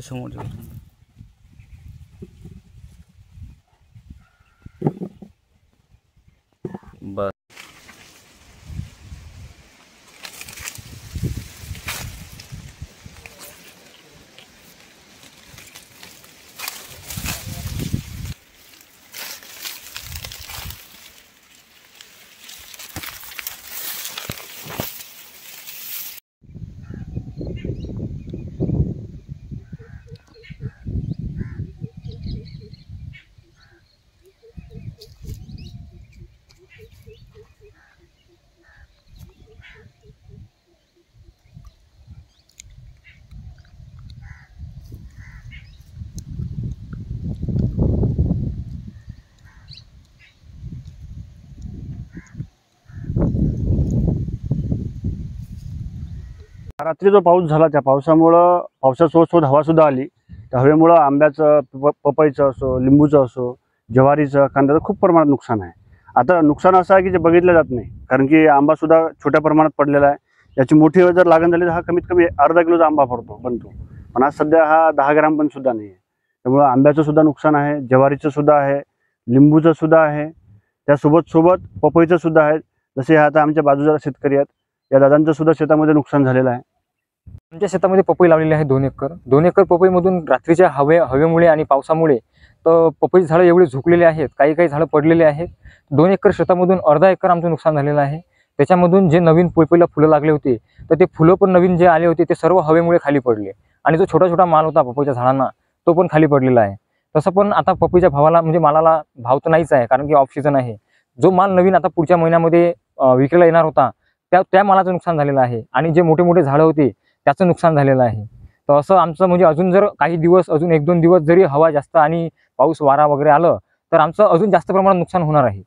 समोर बस. रात्री जो पाऊस झाला त्या पावसामुळं पावसासोबत हवा सुद्धा आली. त्या हवेमुळं आंब्याचं पपईचं असो, लिंबूचं असो, ज्वारीचं, कांद्याचं खूप प्रमाणात नुकसान आहे. आता नुकसान असं आहे की जे बघितलं जात नाही, कारण की आंबा सुद्धा छोट्या प्रमाणात पडलेला आहे. याची मोठी जर लागण झाली तर हा कमीत कमी अर्धा किलोचा आंबा बनतो. पण आज सध्या हा 10 ग्रॅम पण सुद्धा नाही आहे. त्यामुळं आंब्याचं सुद्धा नुकसान आहे, ज्वारीचं सुद्धा आहे, लिंबूचं सुद्धा आहे, त्यासोबत पपईचं सुद्धा आहे. जसे आता आमच्या बाजूला शेतकरी आहेत, या दादांचं सुद्धा शेतामध्ये नुकसान झालेलं आहे. आमच्या शेतामध्ये पपई लावलेली आहे 2 एकर. 2 एकर पपईमधून रात्रीच्या हवेमुळे आणि पावसामुळे तर पपई झाडं एवढे झुकलेले आहेत, काही झाडं पडलेले आहेत. 2 एकर शेतामधून अर्धा एकर आमचं नुकसान झालेलं आहे. त्याच्यामधून जे नवीन पपईला फुलं लागले होते तर ते फुलं पण नवीन जे आले होते ते सर्व हवेमुळे खाली पडले आणि जो छोटा माल होता पपईच्या झाडांना तो पण खाली पडलेला आहे. तसं पण आता पपईच्या भावाला म्हणजे मालाला भाव तर नाहीच आहे, कारण की ऑफ सीझन आहे. जो माल नवीन आता पुढच्या महिन्यामध्ये विक्रीला येणार होता त्या मालाचं नुकसान झालेलं आहे आणि जे मोठे झाडं होते त्याचं नुकसान झालेलं आहे. तर असं आमचं म्हणजे अजून जर काही दिवस अजून 1-2 दिवस जरी हवा जास्त आणि पाऊस वारा वगैरे आलं तर आमचं अजून जास्त प्रमाणात नुकसान होणार आहे.